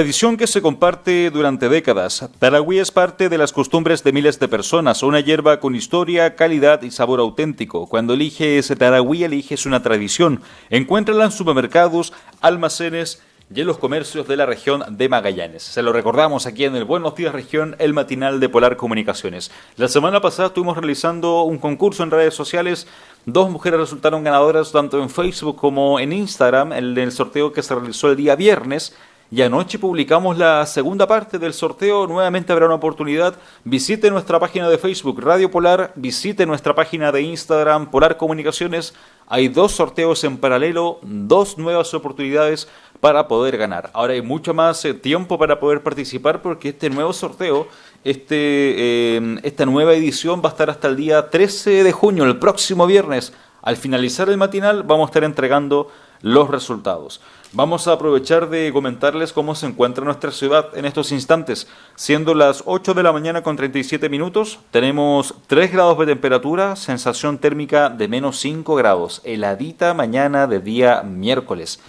Tradición que se comparte durante décadas. Taragüí es parte de las costumbres de miles de personas, una hierba con historia, calidad y sabor auténtico. Cuando eliges Taragüí, eliges una tradición. Encuéntrala en supermercados, almacenes y en los comercios de la región de Magallanes. Se lo recordamos aquí en el Buenos Días Región, el matinal de Polar Comunicaciones. La semana pasada estuvimos realizando un concurso en redes sociales. 2 mujeres resultaron ganadoras tanto en Facebook como en Instagram, en el sorteo que se realizó el día viernes. Y anoche publicamos la segunda parte del sorteo. Nuevamente habrá una oportunidad. Visite nuestra página de Facebook Radio Polar, visite nuestra página de Instagram Polar Comunicaciones. Hay 2 sorteos en paralelo, 2 nuevas oportunidades para poder ganar. Ahora hay mucho más tiempo para poder participar porque este nuevo sorteo, esta nueva edición va a estar hasta el día 13 de junio, el próximo viernes. Al finalizar el matinal vamos a estar entregando los resultados. Vamos a aprovechar de comentarles cómo se encuentra nuestra ciudad en estos instantes. Siendo las 8 de la mañana con 37 minutos, tenemos 3 grados de temperatura, sensación térmica de menos 5 grados, heladita mañana de día miércoles.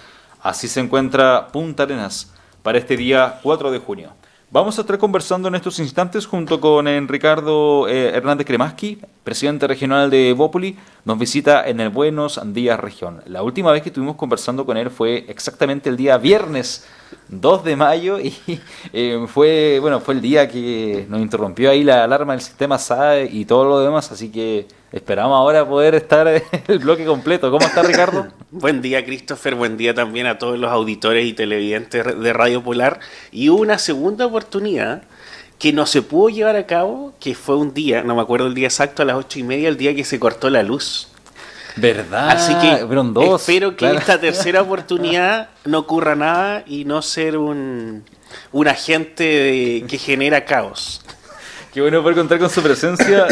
Así se encuentra Punta Arenas para este día 4 de junio. Vamos a estar conversando en estos instantes junto con Ricardo Hernández Kremaski, presidente regional de Evópoli. Nos visita en el Buenos Días Región. La última vez que estuvimos conversando con él fue exactamente el día viernes 2 de mayo y fue el día que nos interrumpió ahí la alarma del sistema SAE y todo lo demás, así que esperamos ahora poder estar en el bloque completo. ¿Cómo está, Ricardo? Buen día, Christopher. Buen día también a todos los auditores y televidentes de Radio Polar. Y hubo una segunda oportunidad que no se pudo llevar a cabo, que fue un día, no me acuerdo el día exacto, a las 8:30, el día que se cortó la luz. ¿Verdad? Así que fueron 2, espero que claro. esta tercera oportunidad no ocurra nada y no ser un agente que genera caos. Qué bueno poder contar con su presencia.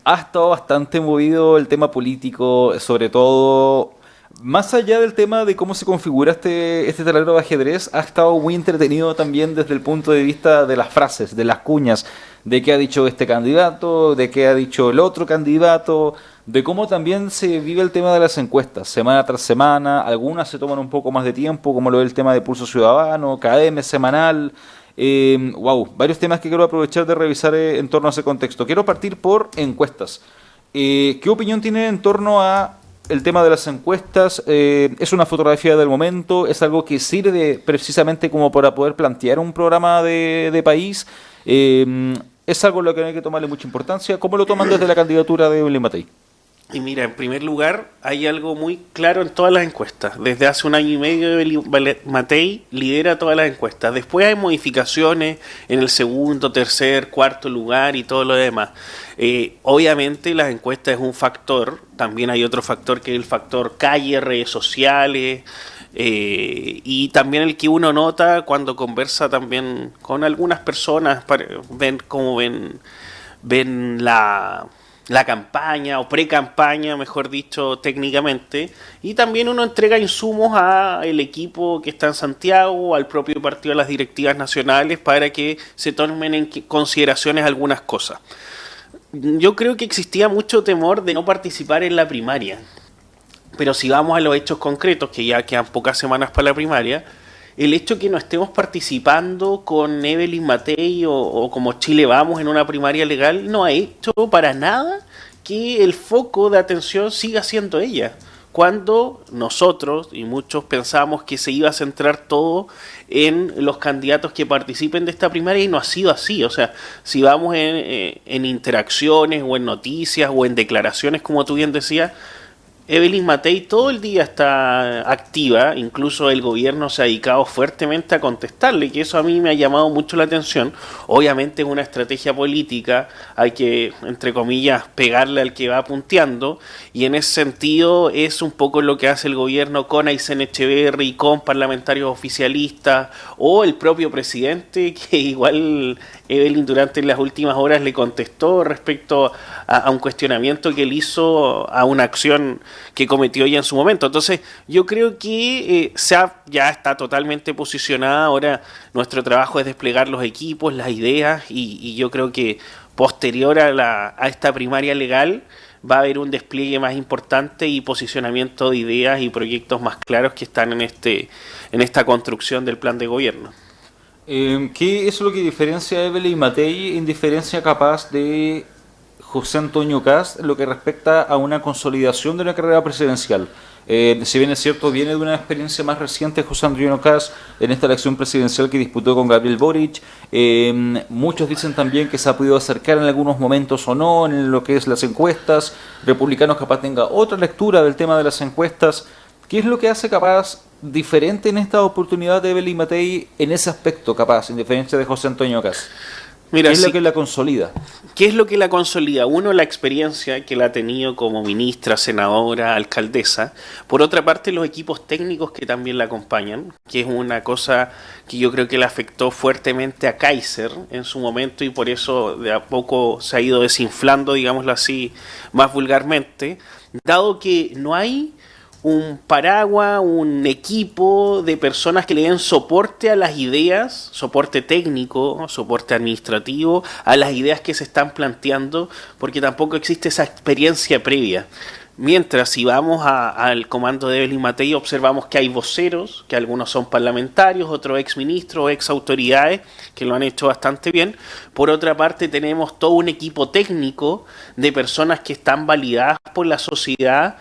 Ha estado bastante movido el tema político, sobre todo, más allá del tema de cómo se configura este tablero de ajedrez, ha estado muy entretenido también desde el punto de vista de las frases, de las cuñas, de qué ha dicho este candidato, de qué ha dicho el otro candidato, de cómo también se vive el tema de las encuestas, semana tras semana. Algunas se toman un poco más de tiempo, como lo del tema de Pulso Ciudadano, KM semanal. Varios temas que quiero aprovechar de revisar en torno a ese contexto. Quiero partir por encuestas. ¿Qué opinión tiene en torno a el tema de las encuestas? ¿Es una fotografía del momento? ¿Es algo que sirve precisamente como para poder plantear un programa de país? ¿Es algo en lo que hay que tomarle mucha importancia? ¿Cómo lo toman desde la candidatura de Evelyn Matei? Y mira, en primer lugar, hay algo muy claro en todas las encuestas. Desde hace 1 año y medio, Evelyn Matei lidera todas las encuestas. Después hay modificaciones en el segundo, tercer, cuarto lugar y todo lo demás. Obviamente las encuestas es un factor. También hay otro factor que es el factor calle, redes sociales. Y también el que uno nota cuando conversa también con algunas personas, ven la campaña o pre-campaña, mejor dicho, técnicamente, y también uno entrega insumos al equipo que está en Santiago, al propio partido, a las directivas nacionales, para que se tomen en consideraciones algunas cosas. Yo creo que existía mucho temor de no participar en la primaria, pero si vamos a los hechos concretos, que ya quedan pocas semanas para la primaria, el hecho que no estemos participando con Evelyn Matei o como Chile Vamos en una primaria legal no ha hecho para nada que el foco de atención siga siendo ella. Cuando nosotros y muchos pensamos que se iba a centrar todo en los candidatos que participen de esta primaria, y no ha sido así. O sea, si vamos en interacciones o en noticias o en declaraciones, como tú bien decías, Evelyn Matei todo el día está activa, incluso el gobierno se ha dedicado fuertemente a contestarle, que eso a mí me ha llamado mucho la atención. Obviamente es una estrategia política, hay que, entre comillas, pegarle al que va punteando, y en ese sentido es un poco lo que hace el gobierno con Aysén Echeverri, con parlamentarios oficialistas, o el propio presidente, que igual Evelyn durante las últimas horas le contestó respecto a un cuestionamiento que él hizo a una acción que cometió ella en su momento. Entonces yo creo que ya está totalmente posicionada. Ahora nuestro trabajo es desplegar los equipos, las ideas, y yo creo que posterior a esta primaria legal va a haber un despliegue más importante y posicionamiento de ideas y proyectos más claros que están en esta construcción del plan de gobierno. ¿Qué es lo que diferencia a Evelyn Matei en diferencia capaz de José Antonio Kast en lo que respecta a una consolidación de una carrera presidencial? Si bien es cierto, viene de una experiencia más reciente José Antonio Kast en esta elección presidencial que disputó con Gabriel Boric. Muchos dicen también que se ha podido acercar en algunos momentos o no en lo que es las encuestas. Republicanos capaz tenga otra lectura del tema de las encuestas. ¿Qué es lo que hace capaz diferente en esta oportunidad de Evelyn Matei en ese aspecto capaz, en diferencia de José Antonio Kast? Mira, ¿Qué es lo que la consolida? ¿Qué es lo que la consolida? Uno, la experiencia que la ha tenido como ministra, senadora, alcaldesa. Por otra parte, los equipos técnicos que también la acompañan, que es una cosa que yo creo que le afectó fuertemente a Kaiser en su momento y por eso de a poco se ha ido desinflando, digámoslo así, más vulgarmente, dado que no hay un paraguas, un equipo de personas que le den soporte a las ideas, soporte técnico, soporte administrativo, a las ideas que se están planteando, porque tampoco existe esa experiencia previa. Mientras, si vamos al comando de Evelyn Matei, observamos que hay voceros, que algunos son parlamentarios, otros exministros, ex autoridades, que lo han hecho bastante bien. Por otra parte, tenemos todo un equipo técnico de personas que están validadas por la sociedad,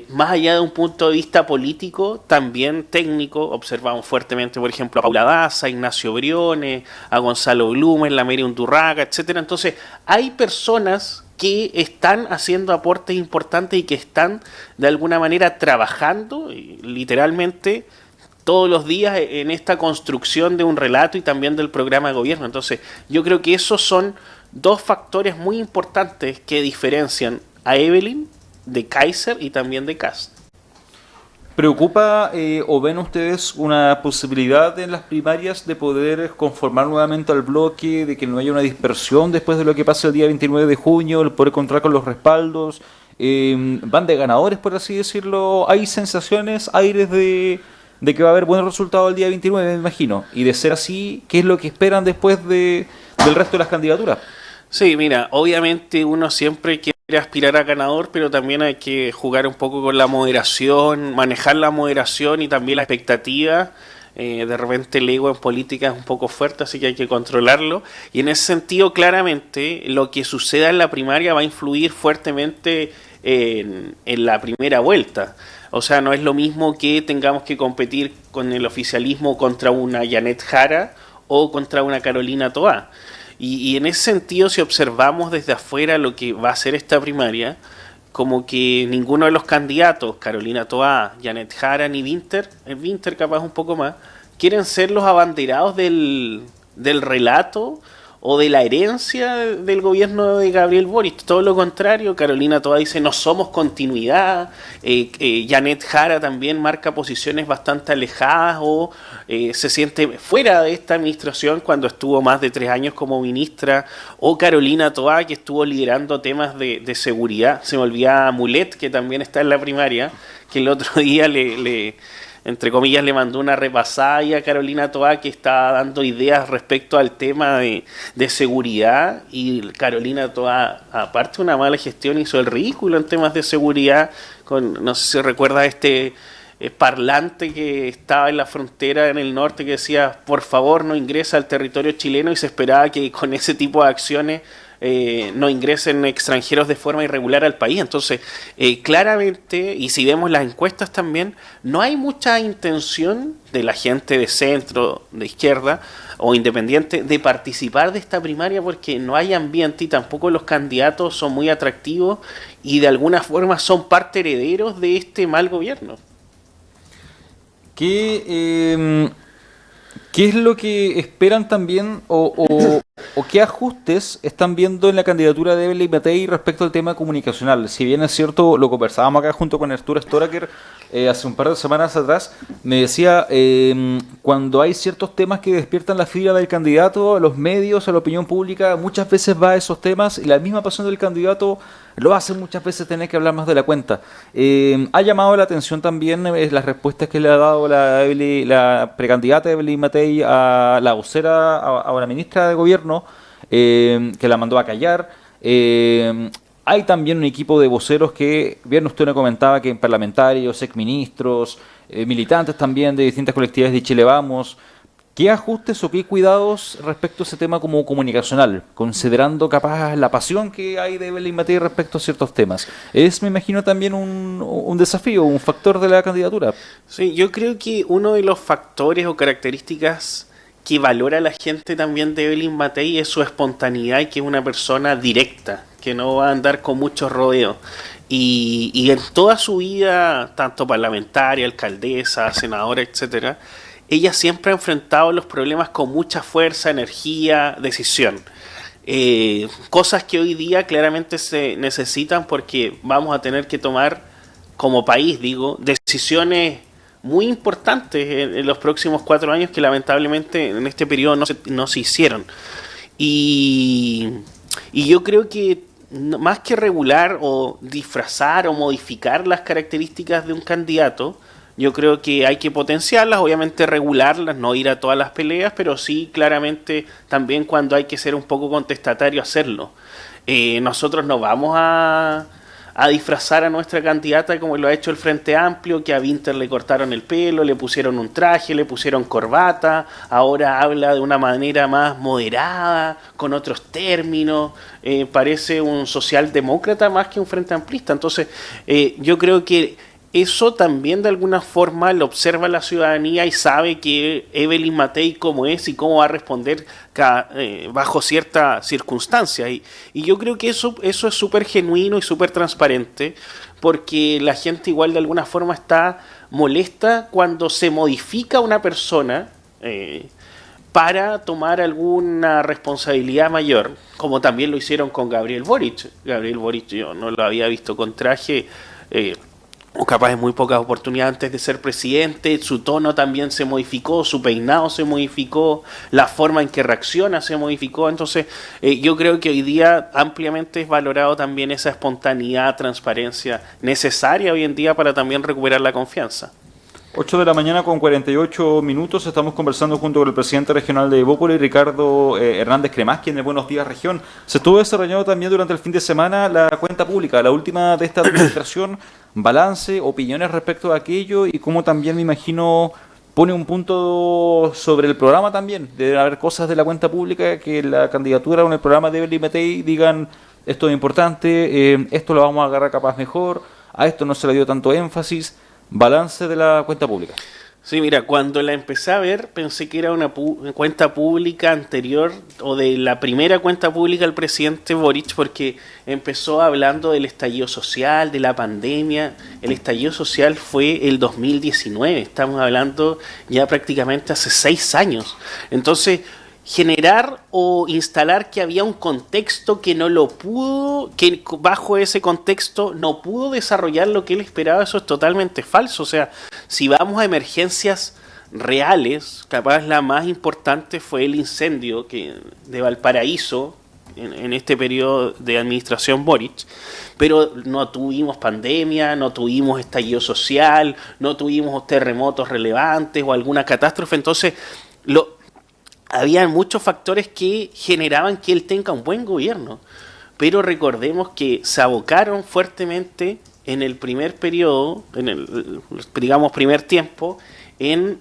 más allá de un punto de vista político, también técnico. Observamos fuertemente, por ejemplo, a Paula Daza, a Ignacio Briones, a Gonzalo Blumen, la Mary Undurraga, etcétera. Entonces, hay personas que están haciendo aportes importantes y que están de alguna manera trabajando literalmente todos los días en esta construcción de un relato y también del programa de gobierno. Entonces, yo creo que esos son dos factores muy importantes que diferencian a Evelyn de Kaiser y también de Kast. ¿Preocupa o ven ustedes una posibilidad en las primarias de poder conformar nuevamente al bloque, de que no haya una dispersión después de lo que pase el día 29 de junio, el poder contar con los respaldos? ¿Van de ganadores, por así decirlo? ¿Hay sensaciones, aires de que va a haber buenos resultados el día 29, me imagino? Y de ser así, ¿qué es lo que esperan después del resto de las candidaturas? Sí, mira, obviamente uno siempre quiere aspirar a ganador, pero también hay que jugar un poco con la moderación, manejar la moderación y también la expectativa. De repente el ego en política es un poco fuerte, así que hay que controlarlo. Y en ese sentido, claramente, lo que suceda en la primaria va a influir fuertemente en la primera vuelta. O sea, no es lo mismo que tengamos que competir con el oficialismo contra una Janet Jara o contra una Carolina Toá. Y en ese sentido, si observamos desde afuera lo que va a ser esta primaria, como que ninguno de los candidatos, Carolina Toá, Janet Jara ni Winter capaz un poco más, quieren ser los abanderados del relato o de la herencia del gobierno de Gabriel Boric. Todo lo contrario, Carolina Toá dice no somos continuidad, Janet Jara también marca posiciones bastante alejadas o se siente fuera de esta administración cuando estuvo más de 3 años como ministra, o Carolina Toá, que estuvo liderando temas de seguridad. Se me olvidaba Mulet, que también está en la primaria, que el otro día entre comillas, le mandó una repasada a Carolina Toá, que está dando ideas respecto al tema de seguridad, y Carolina Toá, aparte de una mala gestión, hizo el ridículo en temas de seguridad, no sé si recuerda parlante que estaba en la frontera en el norte que decía, por favor no ingresa al territorio chileno, y se esperaba que con ese tipo de acciones no ingresen extranjeros de forma irregular al país. Entonces, claramente, y si vemos las encuestas también, no hay mucha intención de la gente de centro, de izquierda o independiente de participar de esta primaria, porque no hay ambiente y tampoco los candidatos son muy atractivos y de alguna forma son parte herederos de este mal gobierno. ¿Qué es lo que esperan también o qué ajustes están viendo en la candidatura de Evelyn Matei respecto al tema comunicacional? Si bien es cierto, lo conversábamos acá junto con Arturo Storaker hace un par de semanas atrás, me decía, cuando hay ciertos temas que despiertan la fibra del candidato, a los medios, a la opinión pública, muchas veces va a esos temas y la misma pasión del candidato lo hace muchas veces tener que hablar más de la cuenta. Ha llamado la atención también las respuestas que le ha dado la precandidata Evelyn Matei a la vocera, a la ministra de Gobierno, que la mandó a callar. Hay también un equipo de voceros que, bien usted me comentaba, que parlamentarios, exministros, militantes también de distintas colectividades de Chile Vamos, ¿Qué ajustes o qué cuidados respecto a ese tema como comunicacional, considerando capaz la pasión que hay de Evelyn Matei respecto a ciertos temas? Es, me imagino, también un desafío, un factor de la candidatura. Sí, yo creo que uno de los factores o características que valora la gente también de Evelyn Matei es su espontaneidad y que es una persona directa, que no va a andar con muchos rodeos. Y en toda su vida, tanto parlamentaria, alcaldesa, senadora, etcétera, ella siempre ha enfrentado los problemas con mucha fuerza, energía, decisión. Cosas que hoy día claramente se necesitan porque vamos a tener que tomar como país, digo, decisiones muy importantes en los próximos 4 años que lamentablemente en este periodo no se hicieron. Y, y yo creo que más que regular o disfrazar o modificar las características de un candidato, yo creo que hay que potenciarlas, obviamente regularlas, no ir a todas las peleas, pero sí claramente también cuando hay que ser un poco contestatario hacerlo. Nosotros no vamos a disfrazar a nuestra candidata como lo ha hecho el Frente Amplio, que a Winter le cortaron el pelo, le pusieron un traje, le pusieron corbata, ahora habla de una manera más moderada, con otros términos, parece un socialdemócrata más que un Frente Amplista. Entonces, yo creo que eso también de alguna forma lo observa la ciudadanía y sabe que Evelyn Matei cómo es y cómo va a responder bajo ciertas circunstancias. Y yo creo que eso es súper genuino y súper transparente, porque la gente igual de alguna forma está molesta cuando se modifica una persona para tomar alguna responsabilidad mayor, como también lo hicieron con Gabriel Boric. Gabriel Boric yo no lo había visto con traje, o capaz en muy pocas oportunidades antes de ser presidente, su tono también se modificó, su peinado se modificó, la forma en que reacciona se modificó. Entonces yo creo que hoy día ampliamente es valorado también esa espontaneidad, transparencia necesaria hoy en día para también recuperar la confianza. 8 de la mañana con 48 minutos, estamos conversando junto con el presidente regional de Evópolis, Ricardo Hernández Cremasqui, en el Buenos Días Región. Se estuvo desarrollando también durante el fin de semana la cuenta pública, la última de esta administración, balance, opiniones respecto a aquello y cómo también me imagino pone un punto sobre el programa también. Debe haber cosas de la cuenta pública que la candidatura o en el programa de Evelyn Matei digan esto es importante, esto lo vamos a agarrar capaz mejor, a esto no se le dio tanto énfasis. Balance de la cuenta pública. Sí, mira, cuando la empecé a ver pensé que era una cuenta pública anterior o de la primera cuenta pública del presidente Boric, porque empezó hablando del estallido social, de la pandemia. El estallido social fue el 2019, estamos hablando ya prácticamente hace 6 años. Entonces, generar o instalar que había un contexto que no lo pudo, que bajo ese contexto no pudo desarrollar lo que él esperaba, eso es totalmente falso. O sea, si vamos a emergencias reales, capaz la más importante fue el incendio de Valparaíso en este periodo de administración Boric, pero no tuvimos pandemia, no tuvimos estallido social, no tuvimos terremotos relevantes o alguna catástrofe. Entonces, había muchos factores que generaban que él tenga un buen gobierno, pero recordemos que se abocaron fuertemente en el primer periodo, en el, digamos, primer tiempo, en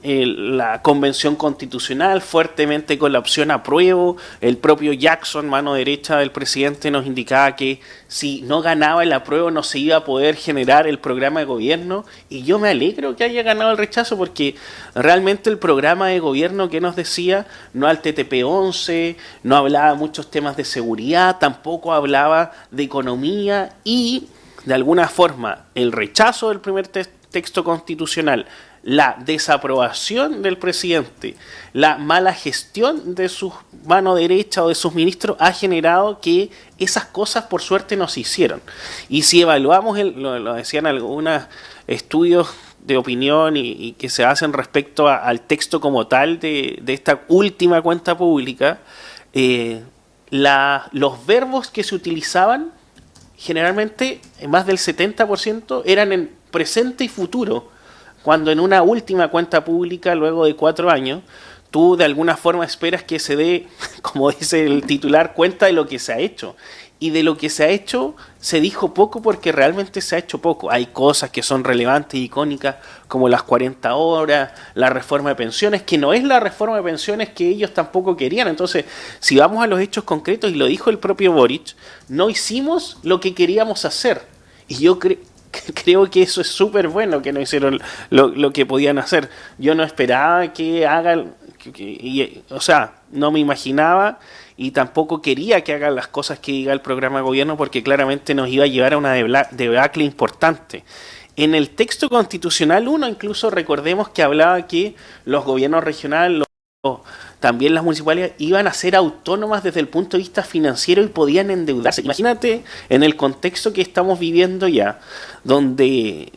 la convención constitucional, fuertemente con la opción apruebo. El propio Jackson, mano derecha del presidente, nos indicaba que si no ganaba el apruebo no se iba a poder generar el programa de gobierno, y yo me alegro que haya ganado el rechazo, porque realmente el programa de gobierno que nos decía no al TTP-11, no hablaba muchos temas de seguridad, tampoco hablaba de economía, y de alguna forma el rechazo del primer texto constitucional, la desaprobación del presidente, la mala gestión de su mano derecha o de sus ministros ha generado que esas cosas por suerte no se hicieron. Y si evaluamos, lo decían algunos estudios de opinión y que se hacen respecto al texto como tal de esta última cuenta pública, los verbos que se utilizaban generalmente más del 70% eran en presente y futuro, cuando en una última cuenta pública, luego de 4 años, tú de alguna forma esperas que se dé, como dice el titular, cuenta de lo que se ha hecho. Y de lo que se ha hecho se dijo poco porque realmente se ha hecho poco. Hay cosas que son relevantes y icónicas como las 40 horas, la reforma de pensiones, que no es la reforma de pensiones que ellos tampoco querían. Entonces, si vamos a los hechos concretos, y lo dijo el propio Boric, no hicimos lo que queríamos hacer. Y yo creo que eso es súper bueno, que no hicieron lo que podían hacer. Yo no esperaba que hagan, o sea, no me imaginaba y tampoco quería que hagan las cosas que diga el programa de gobierno, porque claramente nos iba a llevar a una debacle importante. En el texto constitucional 1 incluso recordemos que hablaba que los gobiernos regionales, también las municipalidades, iban a ser autónomas desde el punto de vista financiero y podían endeudarse. Imagínate en el contexto que estamos viviendo ya, donde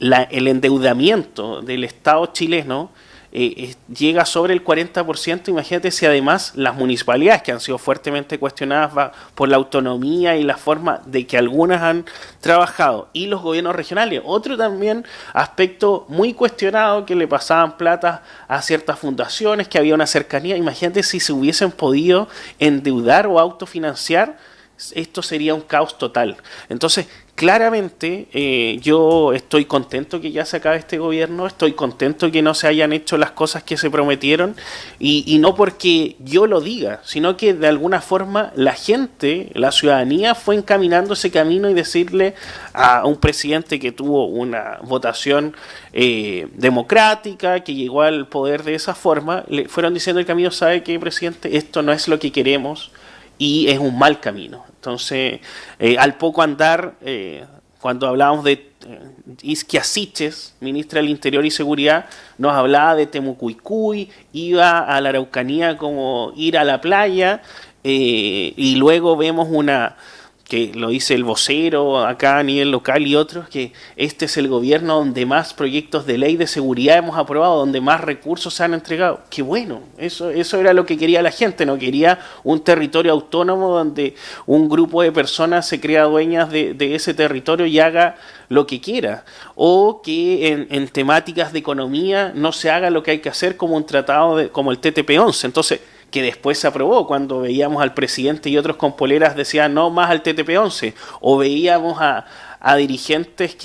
el endeudamiento del Estado chileno llega sobre el 40%, imagínate si además las municipalidades, que han sido fuertemente cuestionadas por la autonomía y la forma de que algunas han trabajado, y los gobiernos regionales, otro también aspecto muy cuestionado, que le pasaban plata a ciertas fundaciones, que había una cercanía, imagínate si se hubiesen podido endeudar o autofinanciar, esto sería un caos total. Entonces, claramente yo estoy contento que ya se acabe este gobierno, estoy contento que no se hayan hecho las cosas que se prometieron, y no porque yo lo diga, sino que de alguna forma la gente, la ciudadanía fue encaminando ese camino, y decirle a un presidente que tuvo una votación democrática, que llegó al poder de esa forma, le fueron diciendo el camino: ¿sabe qué, presidente? Esto no es lo que queremos y es un mal camino. Entonces, al poco andar, cuando hablábamos de Isquia Siches, ministra del Interior y Seguridad, nos hablaba de Temucuicui, iba a la Araucanía como ir a la playa, y luego vemos que lo dice el vocero acá a nivel local y otros, que este es el gobierno donde más proyectos de ley de seguridad hemos aprobado, donde más recursos se han entregado. ¡Qué bueno! Eso era lo que quería la gente, no quería un territorio autónomo donde un grupo de personas se crea dueñas de ese territorio y haga lo que quiera, o que en temáticas de economía no se haga lo que hay que hacer, como un tratado como el TTP-11. Entonces, que después se aprobó, cuando veíamos al presidente y otros con poleras decían no más al TTP-11, o veíamos a dirigentes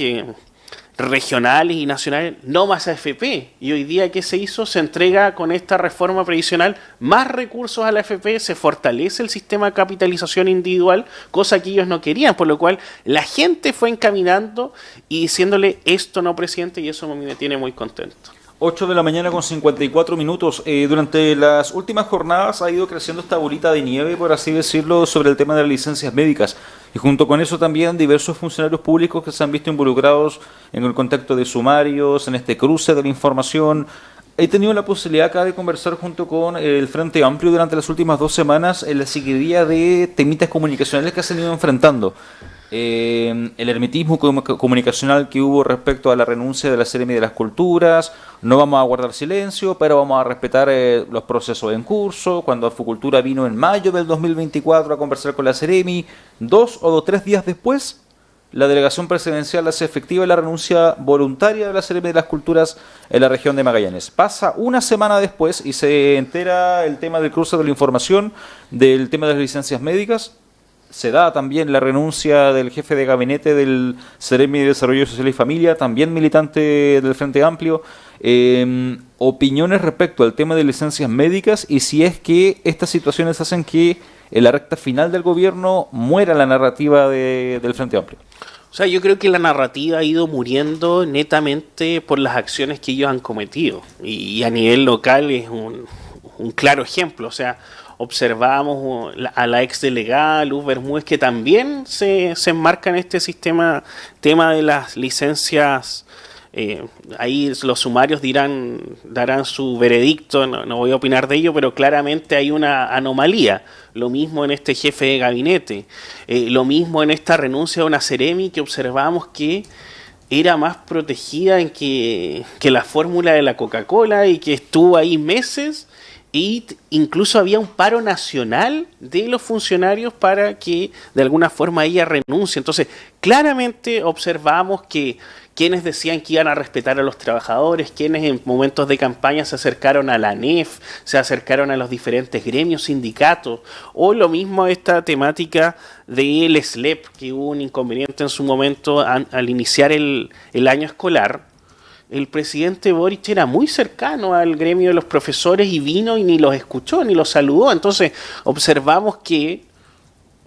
regionales y nacionales, no más a AFP, y hoy día, ¿qué se hizo? Se entrega con esta reforma previsional más recursos a la AFP, se fortalece el sistema de capitalización individual, cosa que ellos no querían, por lo cual la gente fue encaminando y diciéndole esto no, presidente, y eso a mí me tiene muy contento. 8 de la mañana con 54 minutos. Durante las últimas jornadas ha ido creciendo esta bolita de nieve, por así decirlo, sobre el tema de las licencias médicas. Y junto con eso también diversos funcionarios públicos que se han visto involucrados en el contacto de sumarios, en este cruce de la información. He tenido la posibilidad acá de conversar junto con el Frente Amplio durante las últimas 2 semanas en la seguidilla de temitas comunicacionales que se han ido enfrentando. El hermetismo comunicacional que hubo respecto a la renuncia de la Seremi de las Culturas, no vamos a guardar silencio, pero vamos a respetar los procesos en curso. Cuando Afucultura vino en mayo del 2024 a conversar con la Seremi, 2 o 3 días después, la delegación presidencial hace efectiva la renuncia voluntaria de la Seremi de las Culturas en la región de Magallanes. Pasa una semana después y se entera el tema del cruce de la información, del tema de las licencias médicas. Se da también la renuncia del jefe de gabinete del Seremi de Desarrollo Social y Familia, también militante del Frente Amplio. Opiniones respecto al tema de licencias médicas, y si es que estas situaciones hacen que en la recta final del gobierno muera la narrativa del Frente Amplio. O sea, yo creo que la narrativa ha ido muriendo netamente por las acciones que ellos han cometido. Y a nivel local es un claro ejemplo. O sea, observamos a la exdelegada Luz Bermúdez, que también se enmarca en este tema de las licencias. Ahí los sumarios darán su veredicto, no voy a opinar de ello, pero claramente hay una anomalía. Lo mismo en este jefe de gabinete, lo mismo en esta renuncia a una Seremi, que observamos que era más protegida que la fórmula de la Coca-Cola, y que estuvo ahí meses Y incluso había un paro nacional de los funcionarios para que de alguna forma ella renuncie. Entonces, claramente observamos que quienes decían que iban a respetar a los trabajadores, quienes en momentos de campaña se acercaron a la ANEF, se acercaron a los diferentes gremios, sindicatos, o lo mismo esta temática del SLEP, que hubo un inconveniente en su momento al iniciar el año escolar. El presidente Boric era muy cercano al gremio de los profesores y vino y ni los escuchó, ni los saludó. Entonces observamos que,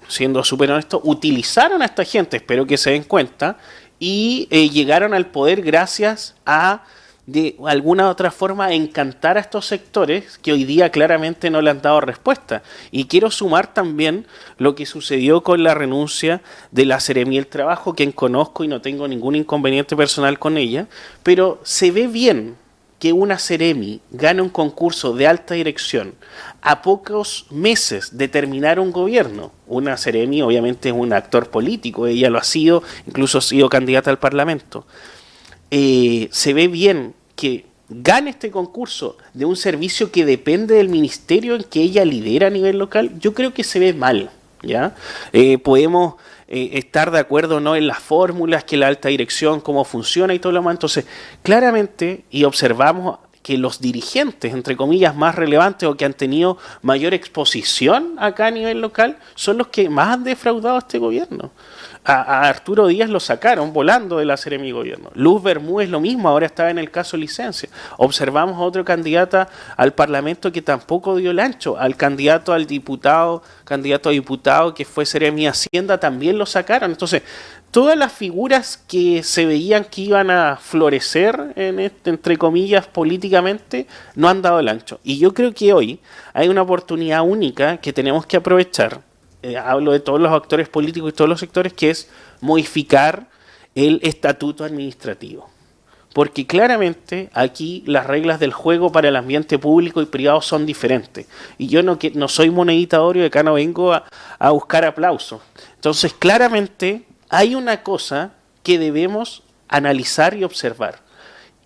siendo súper honesto, utilizaron a esta gente, espero que se den cuenta, y llegaron al poder gracias a, de alguna u otra forma, encantar a estos sectores que hoy día claramente no le han dado respuesta. Y quiero sumar también lo que sucedió con la renuncia de la Seremi del Trabajo, quien conozco y no tengo ningún inconveniente personal con ella, pero se ve bien que una Seremi gane un concurso de alta dirección a pocos meses de terminar un gobierno. Una Seremi obviamente es un actor político, ella lo ha sido, incluso ha sido candidata al Parlamento. Se ve bien que gane este concurso de un servicio que depende del ministerio en que ella lidera a nivel local. Yo creo que se ve mal, ¿ya? Podemos estar de acuerdo o no en las fórmulas, que la alta dirección, cómo funciona y todo lo demás. Entonces, claramente, y observamos que los dirigentes, entre comillas, más relevantes o que han tenido mayor exposición acá a nivel local, son los que más han defraudado a este gobierno. A Arturo Díaz lo sacaron volando de la Seremi Gobierno. Luz Bermúdez lo mismo, ahora está en el caso Licencia. Observamos a otro candidata al Parlamento que tampoco dio el ancho. Al candidato a diputado que fue Seremi Hacienda, también lo sacaron. Entonces, todas las figuras que se veían que iban a florecer, entre comillas, políticamente, no han dado el ancho. Y yo creo que hoy hay una oportunidad única que tenemos que aprovechar. Hablo de todos los actores políticos y todos los sectores, que es modificar el estatuto administrativo. Porque claramente aquí las reglas del juego para el ambiente público y privado son diferentes. Y yo no soy monedita de oro y acá no vengo a buscar aplausos. Entonces, claramente hay una cosa que debemos analizar y observar.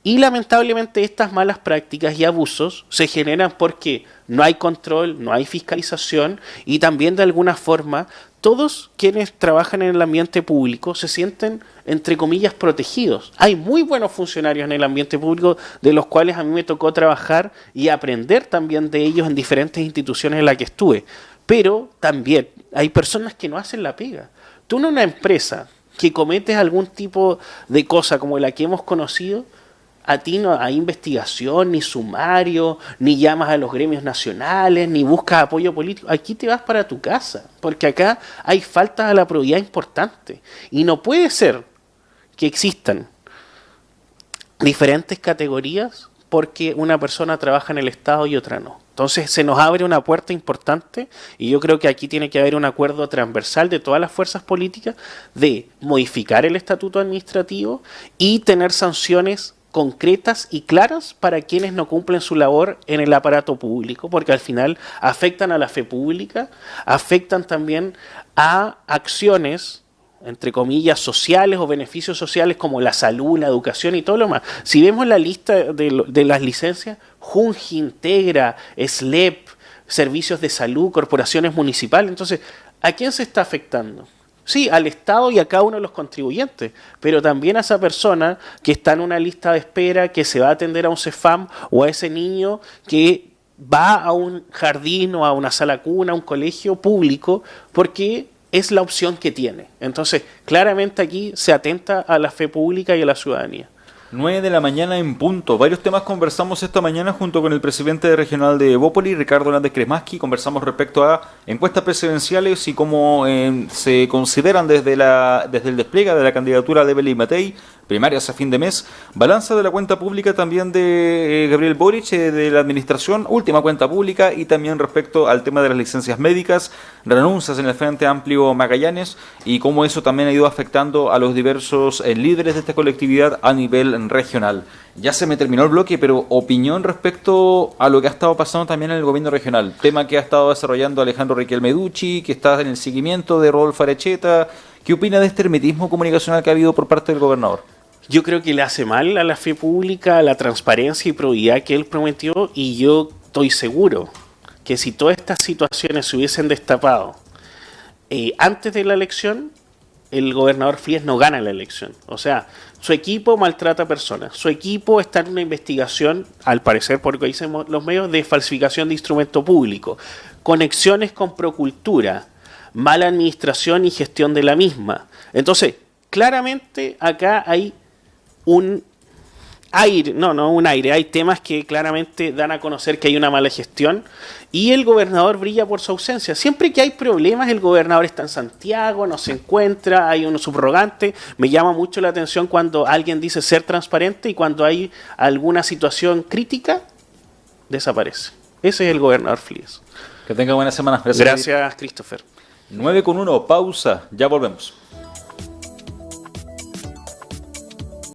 Y lamentablemente estas malas prácticas y abusos se generan porque no hay control, no hay fiscalización y también de alguna forma todos quienes trabajan en el ambiente público se sienten, entre comillas, protegidos. Hay muy buenos funcionarios en el ambiente público de los cuales a mí me tocó trabajar y aprender también de ellos en diferentes instituciones en las que estuve. Pero también hay personas que no hacen la pega. Tú en una empresa que cometes algún tipo de cosa como la que hemos conocido, a ti no hay investigación, ni sumario, ni llamas a los gremios nacionales, ni buscas apoyo político. Aquí te vas para tu casa, porque acá hay faltas a la probidad importantes. Y no puede ser que existan diferentes categorías porque una persona trabaja en el Estado y otra no. Entonces se nos abre una puerta importante y yo creo que aquí tiene que haber un acuerdo transversal de todas las fuerzas políticas de modificar el estatuto administrativo y tener sanciones concretas y claras para quienes no cumplen su labor en el aparato público, porque al final afectan a la fe pública, afectan también a acciones, entre comillas, sociales o beneficios sociales como la salud, la educación y todo lo más. Si vemos la lista de las licencias, Junji, Integra, SLEP, servicios de salud, corporaciones municipales, entonces, ¿a quién se está afectando? Sí, al Estado y a cada uno de los contribuyentes, pero también a esa persona que está en una lista de espera, que se va a atender a un CEFAM, o a ese niño que va a un jardín o a una sala cuna, a un colegio público, porque es la opción que tiene. Entonces, claramente aquí se atenta a la fe pública y a la ciudadanía. 9 de la mañana en punto. Varios temas conversamos esta mañana junto con el presidente regional de Evópoli, Ricardo Hernández Cresmasqui. Conversamos respecto a encuestas presidenciales y cómo se consideran desde el despliegue de la candidatura de Evelyn Matei, primarias a fin de mes, balanza de la cuenta pública también de Gabriel Boric, de la administración, última cuenta pública, y también respecto al tema de las licencias médicas, renuncias en el Frente Amplio Magallanes y cómo eso también ha ido afectando a los diversos líderes de esta colectividad a nivel regional. Ya se me terminó el bloque, pero opinión respecto a lo que ha estado pasando también en el gobierno regional, tema que ha estado desarrollando Alejandro Riquelme Ducci, que está en el seguimiento de Rodolfo Arecheta. ¿Qué opina de este hermetismo comunicacional que ha habido por parte del gobernador? Yo creo que le hace mal a la fe pública, a la transparencia y probidad que él prometió, y yo estoy seguro que si todas estas situaciones se hubiesen destapado antes de la elección, el gobernador Frías no gana la elección. O sea, su equipo maltrata a personas, su equipo está en una investigación, al parecer, porque dicen los medios, de falsificación de instrumento público, conexiones con Procultura, mala administración y gestión de la misma. Entonces, claramente acá hay un aire, hay temas que claramente dan a conocer que hay una mala gestión y el gobernador brilla por su ausencia. Siempre que hay problemas, el gobernador está en Santiago, no se encuentra, hay uno subrogante. Me llama mucho la atención cuando alguien dice ser transparente y cuando hay alguna situación crítica, desaparece. Ese es el gobernador Frías. Que tenga buena semana. Gracias, Christopher. 9:01, pausa, ya volvemos.